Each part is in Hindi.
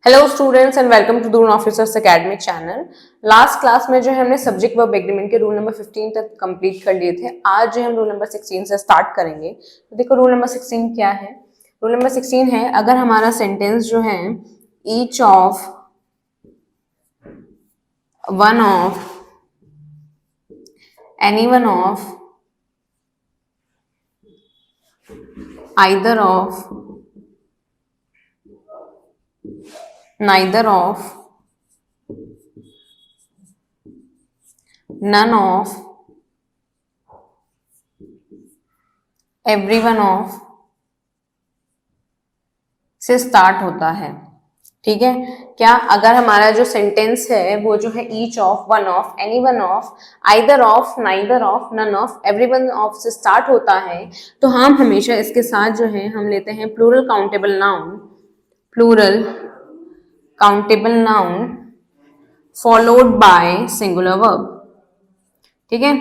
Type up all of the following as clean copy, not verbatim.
Hello students and welcome to Doon officers academic channel. Last class में जो है हमने सब्जेक्ट वर्ब एग्रीमेंट के रूल नंबर 15 तक कंप्लीट कर लिए थे। आज जो हम रूल नंबर 16 से स्टार्ट करेंगे। तो देखो रूल नंबर 16 क्या है। रूल नंबर 16 है, अगर हमारा सेंटेंस जो है each of one of any one of either of neither of none of every one of से स्टार्ट होता है। ठीक है, क्या अगर हमारा जो सेंटेंस है वो जो है each of one of any one of either of neither of none of every one of से स्टार्ट होता है, तो हम हमेशा इसके साथ जो है हम लेते हैं plural countable noun, plural countable noun followed by singular verb. ठीक है,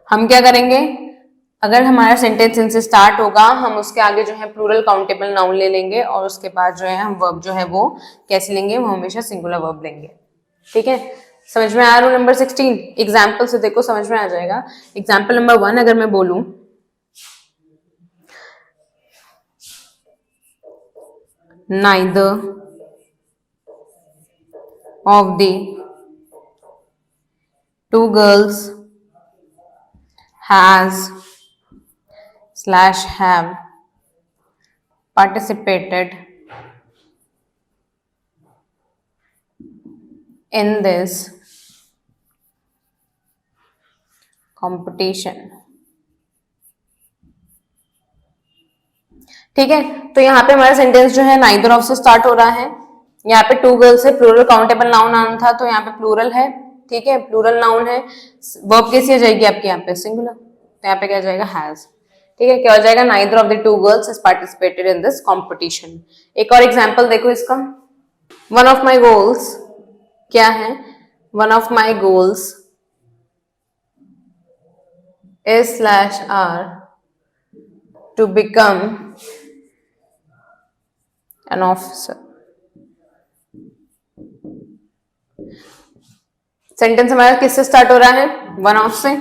हम क्या करेंगे, अगर हमारा सेंटेंस इनसे स्टार्ट होगा हम उसके आगे जो है प्लूरल काउंटेबल नाउन ले लेंगे और उसके बाद जो है हम वर्ब जो है वो कैसे लेंगे, वो हमेशा सिंगुलर वर्ब लेंगे। ठीक है, समझ में आया रूल नंबर 16? एग्जाम्पल से देखो समझ में आ जाएगा। एग्जाम्पल नंबर 1 अगर मैं बोलूं, neither of the two girls has / have participated in this competition। ठीक है, तो यहाँ पे हमारा सेंटेंस जो है नाइदर ऑफ से स्टार्ट हो रहा है। यहाँ पे टू गर्ल्स है, प्लूरल काउंटेबल नाउन आना था तो यहाँ पे प्लूरल है। ठीक है, प्लूरल नाउन है, वर्ब कैसी आ जाएगी आपके यहाँ पे सिंगुलर, तो यहाँ पे क्या जाएगा हैज। ठीक है, क्या हो जाएगा, neither of the two girls has participated in this competition. एक और एग्जाम्पल देखो इसका, वन ऑफ माई गोल्स क्या है, one of my goals is / are to become an officer। Sentence हमारा किससे स्टार्ट हो रहा है, वन ऑफ से।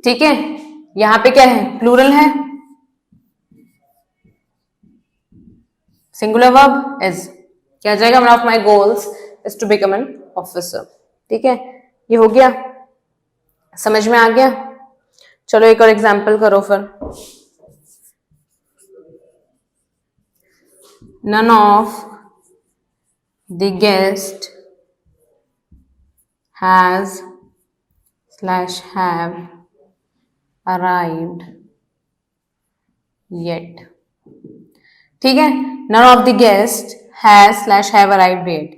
ठीक है, यहां पे क्या है, प्लूरल है, सिंगुलर वर्ब इज, क्या आ जाएगा, one of my goals is to become an officer. ठीक है, ये हो गया, समझ में आ गया। चलो एक और एग्जाम्पल करो फिर, none of the guest has / have arrived yet। ठीक है, none of the guest has / have arrived yet,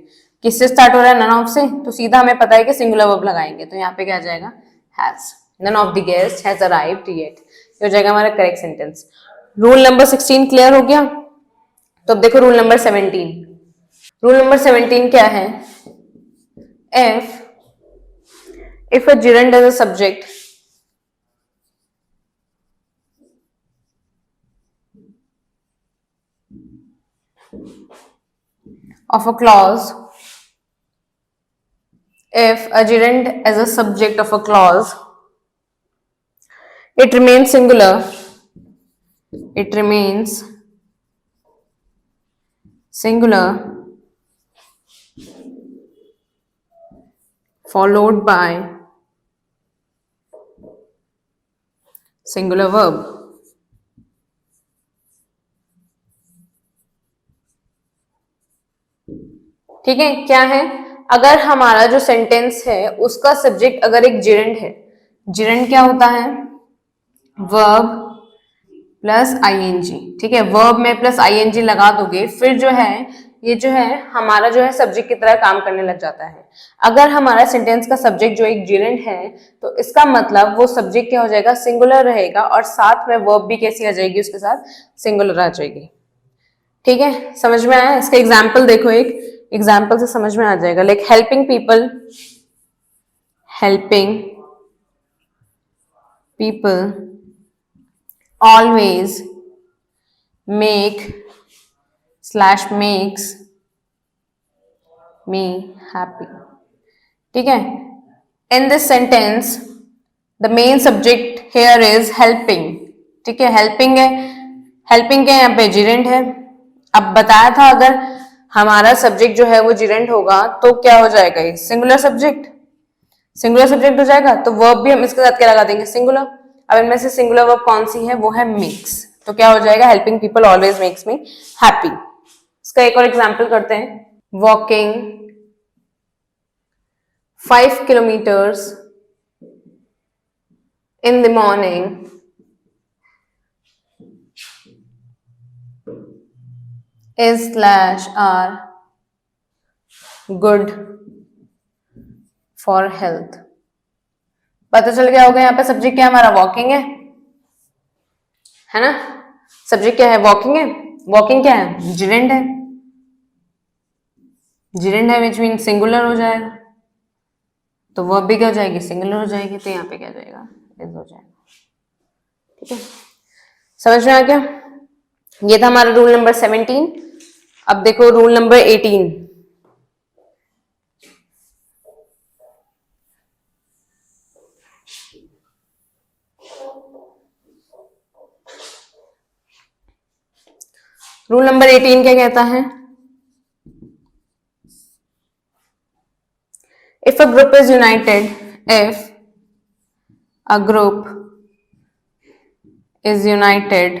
किससे स्टार्ट हो रहा है, none of से, तो सीधा हमें पता है कि सिंगुलर वर्ब लगाएंगे, तो यहाँ पे क्या आ जाएगा, has। none of the guest has arrived yet, ये हो जाएगा हमारा correct sentence. Rule number 16 clear हो गया। तो अब देखो रूल नंबर 17। रूल नंबर 17 क्या है, if a gerund as a subject of a clause, if a gerund as a subject of a clause, it remains singular, it remains singular followed by singular verb। ठीक है, क्या है, अगर हमारा जो सेंटेंस है उसका सब्जेक्ट अगर एक जिरंड है, जिरंड क्या होता है, वर्ब प्लस आईएनजी। ठीक है, वर्ब में प्लस आईएनजी लगा दोगे फिर जो है ये जो है हमारा जो है सब्जेक्ट की तरह काम करने लग जाता है। अगर हमारा सेंटेंस का सब्जेक्ट जो एक जिरंड है तो इसका मतलब वो सब्जेक्ट क्या हो जाएगा, सिंगुलर रहेगा और साथ में वर्ब भी कैसी आ जाएगी, उसके साथ सिंगुलर आ जाएगी। ठीक है, समझ में आया। इसका एग्जाम्पल देखो, एक एग्जाम्पल से समझ में आ जाएगा, like helping people, helping people always make slash makes me happy. ठीक है, in this sentence the main subject here is helping. ठीक है, हेल्पिंग है, हेल्पिंग के यहाँ पे जिरेंट है। अब बताया था अगर हमारा सब्जेक्ट जो है वो जिरेंट होगा तो क्या हो जाएगा, ये सिंगुलर सब्जेक्ट, सिंगुलर सब्जेक्ट हो जाएगा। तो वर्ब भी हम इसके साथ क्या लगा देंगे, सिंगुलर। अब इनमें से सिंगुलर वर्ब कौन सी है, वो है मेक्स। तो क्या हो जाएगा, helping people always makes me happy. इसका एक और एग्जाम्पल करते हैं, walking 5 kilometers in the morning is slash are good for health। पता चल गया होगा यहाँ पे सब्जेक्ट क्या हमारा वॉकिंग है ना, सब्जेक्ट क्या है, वॉकिंग है। वॉकिंग क्या है, जिरेंड है, जिरेंड है विच मीन सिंगुलर हो जाएगा, तो वर्ब भी क्या हो जाएगी, सिंगुलर हो जाएगी। तो यहाँ पे क्या हो जाएगा, इज हो जाएगा। ठीक है, समझ में आ गया। ये था हमारा रूल नंबर 17। अब देखो रूल नंबर 18। रूल नंबर 18 क्या कहता है, if a group is united, if a group is united,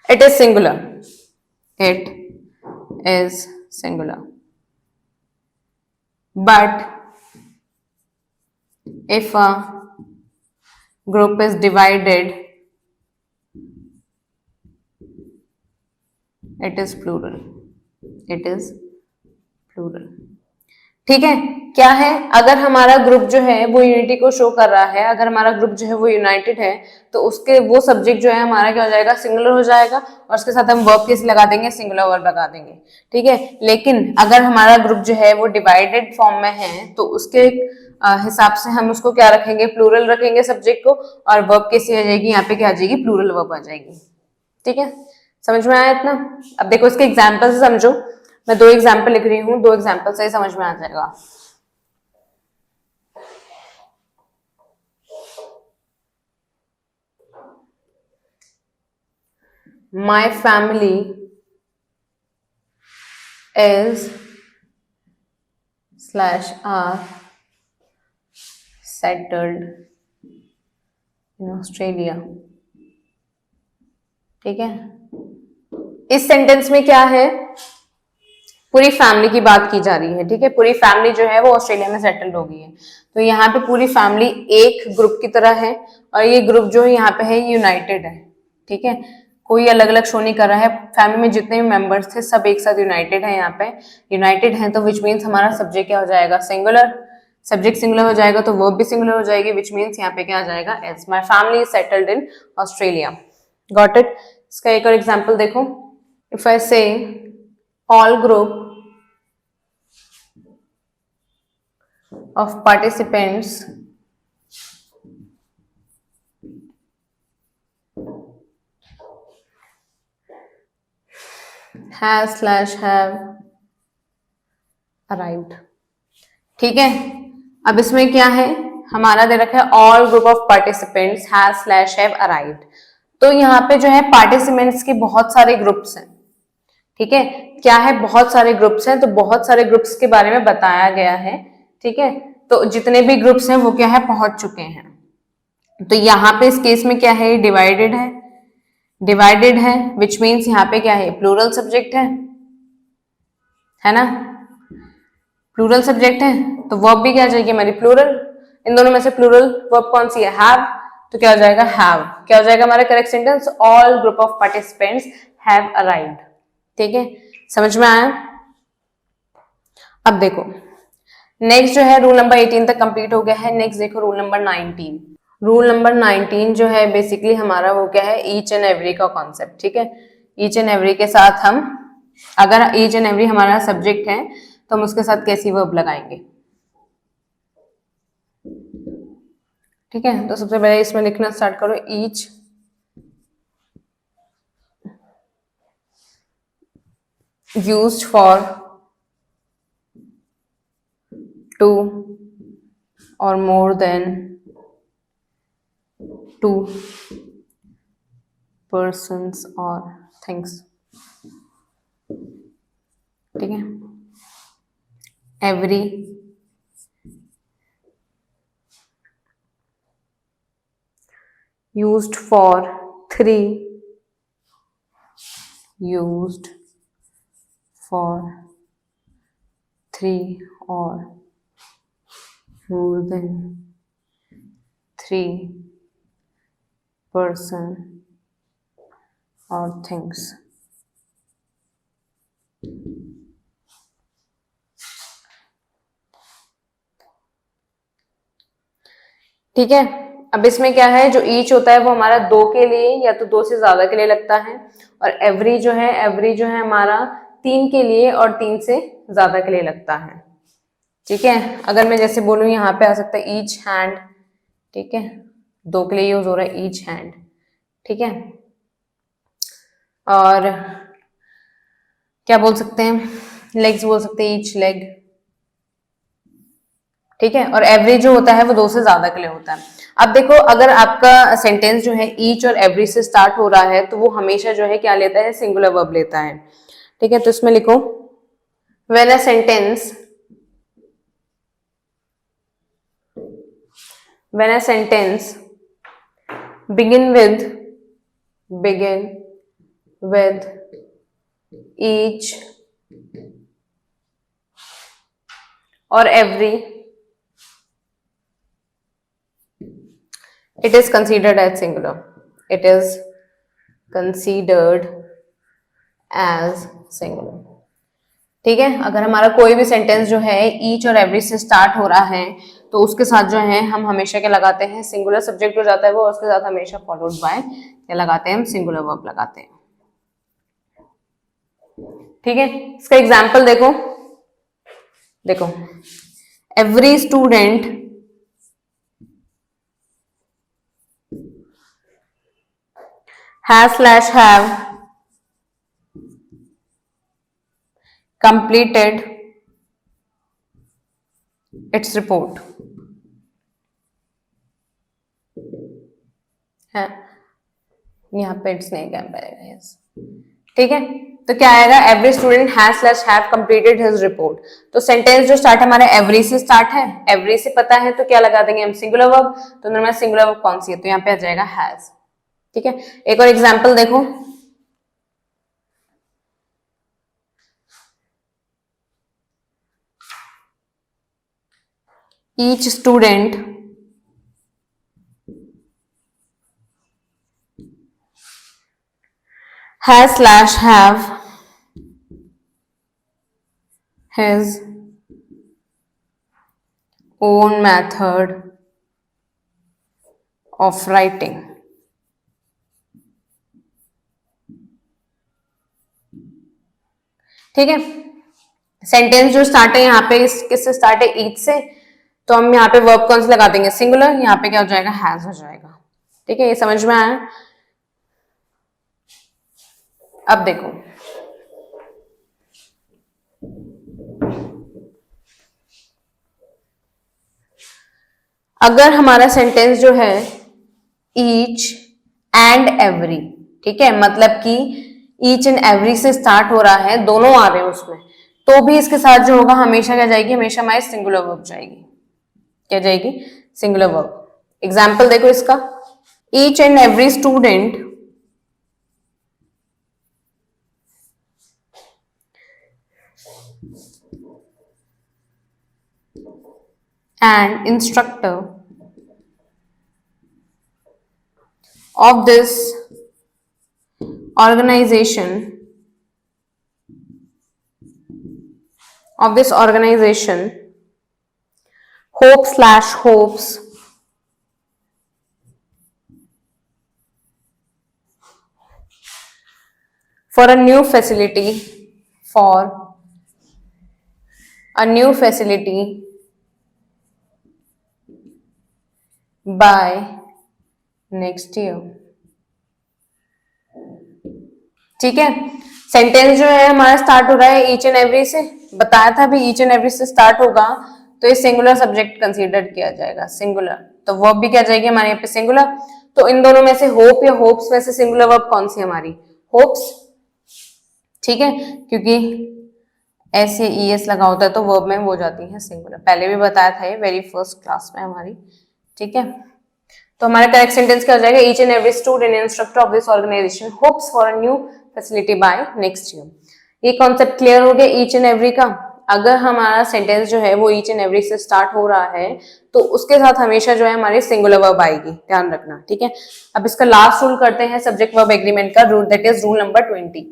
it is singular, it is singular, but if a group is divided, it is plural, it is plural। ठीक है, क्या है, अगर हमारा ग्रुप जो है वो यूनिटी को शो कर रहा है, अगर हमारा ग्रुप जो है वो यूनाइटेड है, तो उसके वो सब्जेक्ट जो है हमारा क्या हो जाएगा, सिंगुलर हो जाएगा, और उसके साथ हम वर्ब कैसे लगा देंगे, सिंगुलर वर्ब लगा देंगे। ठीक है, लेकिन अगर हमारा ग्रुप जो है वो डिवाइडेड फॉर्म में है, तो उसके हिसाब से हम उसको क्या रखेंगे, प्लूरल रखेंगे सब्जेक्ट को, और वर्ब कैसी आ जाएगी, यहाँ पे क्या आ जाएगी, प्लूरल वर्ब आ जाएगी। ठीक है, समझ में आया इतना। अब देखो इसके एग्जाम्पल से समझो, मैं 2 एग्जाम्पल लिख रही हूँ, 2 एग्जाम्पल से ही समझ में आ जाएगा। My family is slash are settled in Australia। ठीक है, इस सेंटेंस में क्या है, पूरी फैमिली की बात की जा रही है। ठीक है, पूरी फैमिली जो है वो ऑस्ट्रेलिया में सेटल्ड हो गई है, तो यहाँ पे पूरी फैमिली एक ग्रुप की तरह है, और ये ग्रुप जो है यहाँ पे है यूनाइटेड है। ठीक है, कोई अलग अलग शो नहीं कर रहा है, फैमिली में जितने भी मेंबर्स थे सब एक साथ यूनाइटेड है। यहाँ पे यूनाइटेड है तो विच मीन्स हमारा सब्जेक्ट क्या हो जाएगा, सिंगुलर। सब्जेक्ट सिंगुलर हो जाएगा तो वर्ब भी सिंगुलर हो जाएगी, विच मीन्स यहाँ पे क्या आ जाएगा, as my family is settled in Australia. Got it. इसका एक और एग्जाम्पल देखो, इफ आई से all group of participants has slash have arrived। ठीक है, अब इसमें क्या है, हमारा दे रखा है all group of participants has slash have arrived। तो यहाँ पे जो है पार्टिसिपेंट्स के बहुत सारे ग्रुप्स हैं। ठीक है, क्या है, बहुत सारे ग्रुप्स हैं, तो बहुत सारे ग्रुप्स के बारे में बताया गया है। ठीक है, तो जितने भी ग्रुप्स हैं वो क्या है, पहुंच चुके हैं। तो यहाँ पे इस केस में क्या है, डिवाइडेड है, डिवाइडेड है विच मीन्स यहाँ पे क्या है, प्लूरल सब्जेक्ट है ना, प्लूरल सब्जेक्ट है, तो वर्ब भी क्या आ जाएगी हमारी, प्लूरल। इन दोनों में से प्लूरल वर्ब कौन सी है, हैव, तो क्या हो जाएगा, हैव। क्या हो जाएगा हमारा correct sentence, all group of participants have arrived. ठीक है, समझ में आया। अब देखो नेक्स्ट जो है रूल नंबर 18 तक कंप्लीट हो गया है। नेक्स्ट देखो रूल नंबर 19। रूल नंबर 19 जो है बेसिकली हमारा वो क्या है, ईच एंड एवरी का कॉन्सेप्ट। ठीक है, ईच एंड एवरी के साथ हम, अगर ईच एंड एवरी हमारा सब्जेक्ट है तो हम उसके साथ कैसी वर्ब लगाएंगे। ठीक है, तो सबसे पहले इसमें लिखना स्टार्ट करो, each used for two or more than two persons or things. ठीक है, every used for three, used for three or more than three person or things. ठीक है, अब इसमें क्या है, जो ईच होता है वो हमारा दो के लिए या तो दो से ज्यादा के लिए लगता है, और एवरी जो है हमारा तीन के लिए और तीन से ज्यादा के लिए लगता है। ठीक है, अगर मैं जैसे बोलूं यहाँ पे आ सकता है ईच हैंड, ठीक है, दो के लिए यूज हो रहा है ईच हैंड। ठीक है, और क्या बोल सकते हैं, लेग्स बोल सकते हैं ईच लेग। ठीक है, और एवरी जो होता है वो दो से ज्यादा के लिए होता है। अब देखो, अगर आपका सेंटेंस जो है ईच और एवरी से स्टार्ट हो रहा है तो वो हमेशा जो है क्या लेता है, सिंगुलर वर्ब लेता है। ठीक है, तो इसमें लिखो when a sentence begin with each or every, it is considered as singular. It is considered as singular. ठीक है, अगर हमारा कोई भी सेंटेंस जो है ईच और एवरी से स्टार्ट हो रहा है तो उसके साथ जो है हम हमेशा क्या लगाते हैं, सिंगुलर सब्जेक्ट हो जाता है वो, उसके साथ हमेशा फॉलोड बाय क्या लगाते हैं, हम सिंगुलर वर्ब लगाते हैं। ठीक है, इसका एग्जाम्पल देखो every student have completed its report है, यहाँ पे इट्स नहीं क्या पड़ेगा, यस। ठीक है, तो क्या आएगा, every student have completed his report. तो सेंटेंस जो स्टार्ट हमारा एवरी से स्टार्ट है, एवरी से पता है तो क्या लगा देंगे हम, सिंगुलर वर्ब। तो नॉर्मल सिंगुलर वर्ब कौन सी है, तो यहाँ पे आ जाएगा हैज। ठीक है, एक और एग्जांपल देखो, each student have his own method of writing। ठीक है, सेंटेंस जो स्टार्ट है यहाँ पे किससे स्टार्ट है, ईच से, तो हम यहाँ पे वर्ब कौन से लगा देंगे, सिंगुलर। यहाँ पे क्या हो जाएगा, हैज हो जाएगा। ठीक है, ये समझ में आया। अब देखो, अगर हमारा सेंटेंस जो है ईच एंड एवरी, ठीक है, मतलब कि ईच एंड एवरी से स्टार्ट हो रहा है, दोनों आ रहे हैं उसमें, तो भी इसके साथ जो होगा हमेशा क्या जाएगी, हमेशा हमारी सिंगुलर वर्ब जाएगी। क्या जाएगी, सिंगुलर वर्ब। एग्जाम्पल देखो इसका, each and every student and instructor of this organization hopes for a new facility by next year। ठीक है, सेंटेंस जो है हमारा स्टार्ट हो रहा है ईच एंड एवरी से, बताया था भी ईच एंड एवरी से स्टार्ट होगा तो ये सिंगुलर सब्जेक्ट कंसीडर किया जाएगा, सिंगुलर। तो वर्ब भी क्या जाएगी हमारे यहाँ पे सिंगुलर। तो इन दोनों में से होप या होप्स में से सिंगुलर वर्ब कौन सी हमारी, होप्स, ठीक है, क्योंकि एस या ई एस लगा होता है तो वर्ब में हो जाती है सिंगुलर, पहले भी बताया था ये वेरी फर्स्ट क्लास में हमारी, ठीक है। तो हमारा करेक्ट सेंटेंस क्या हो जाएगा, each and every student and instructor of this organisation hopes for a new facility by next year. ये कॉन्सेप्ट क्लियर हो गया ईच एंड एवरी का। अगर हमारा सेंटेंस जो है वो ईच एंड एवरी से स्टार्ट हो रहा है तो उसके साथ हमेशा जो है हमारी सिंगुलर वर्ब आएगी, ध्यान रखना, ठीक है। अब इसका लास्ट रूल करते हैं सब्जेक्ट वर्ब एग्रीमेंट का rule, that is rule number 20।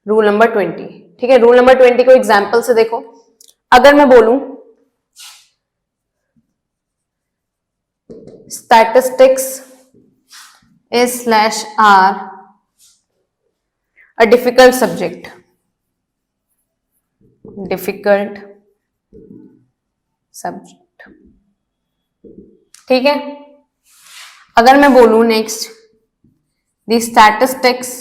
Rule number 20, ठीक है। रूल नंबर 20 को एग्जाम्पल से देखो। अगर मैं बोलूं statistics is/are a difficult subject, difficult subject, ठीक है। अगर मैं बोलूं next the statistics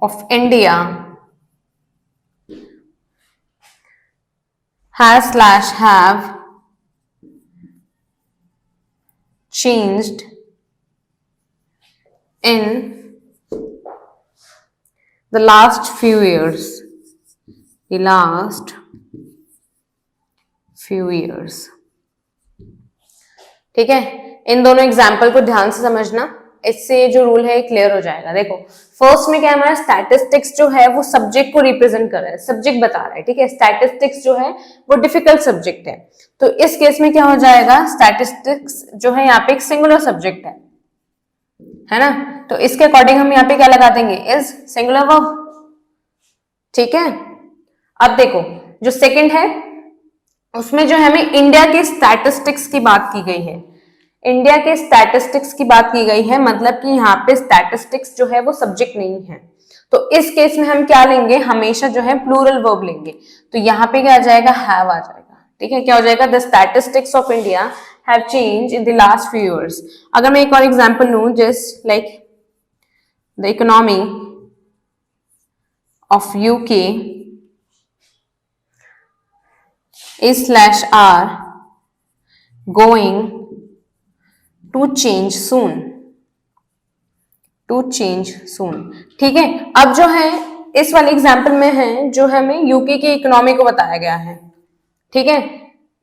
of India have changed in the last few years, ठीक है। इन दोनों एग्जाम्पल को ध्यान से समझना, इससे जो रूल है क्लियर हो जाएगा। देखो फर्स्ट में क्या है हमारा, स्टैटिस्टिक्स जो है वो सब्जेक्ट को रिप्रेजेंट कर रहा है, सब्जेक्ट बता रहा है, ठीक है। स्टैटिस्टिक्स जो है वो डिफिकल्ट सब्जेक्ट है, तो इस केस में क्या हो जाएगा, स्टैटिस्टिक्स जो है यहाँ पे एक सिंगुलर सब्जेक्ट है ना। तो इसके अकॉर्डिंग हम यहाँ पे क्या लगा देंगे, इज सिंगुलर वर्ब, ठीक है। अब देखो जो सेकंड है उसमें जो है हमें इंडिया के स्टैटिस्टिक्स की बात की गई है, इंडिया के स्टैटिस्टिक्स की बात की गई है, मतलब कि यहाँ पे स्टैटिस्टिक्स जो है वो सब्जेक्ट नहीं है। तो इस केस में हम क्या लेंगे, हमेशा जो है प्लूरल वर्ब लेंगे। तो यहाँ पे क्या आ जाएगा, हैव आ जाएगा, ठीक है। क्या हो जाएगा, the statistics of India have change in the last few years. अगर मैं एक और एग्जांपल लूं, just like the economy of UK is/are going to change soon, ठीक है। अब जो है इस वाले एग्जाम्पल में है जो हमें यूके की इकोनॉमी को बताया गया है, ठीक है।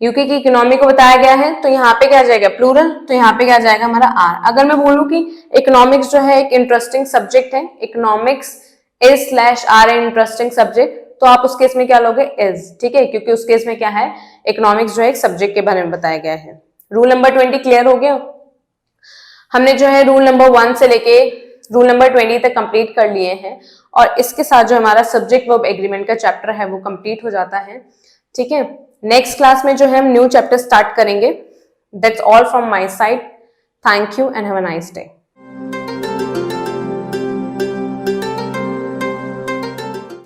यूके की इकोनॉमी को बताया गया है तो यहाँ पे क्या आ जाएगा, प्लूरल, तो यहाँ पे क्या आ जाएगा हमारा आर। अगर मैं बोलूं कि इकोनॉमिक्स जो है एक इंटरेस्टिंग सब्जेक्ट है, economics is/are an interesting subject, तो आप उस केस में क्या लोगे, इज, ठीक है, क्योंकि उस केस में क्या है, इकोनॉमिक्स जो है एक सब्जेक्ट के बारे में बताया गया है। रूल नंबर 20 क्लियर हो गया। हमने जो है रूल नंबर 1 से लेके रूल नंबर 20 तक कंप्लीट कर लिए हैं, और इसके साथ जो हमारा सब्जेक्ट वर्ब एग्रीमेंट का चैप्टर है वो कंप्लीट हो जाता है, ठीक है। नेक्स्ट क्लास में जो है हम न्यू चैप्टर स्टार्ट करेंगे। That's all from my side. Thank you and have a nice day.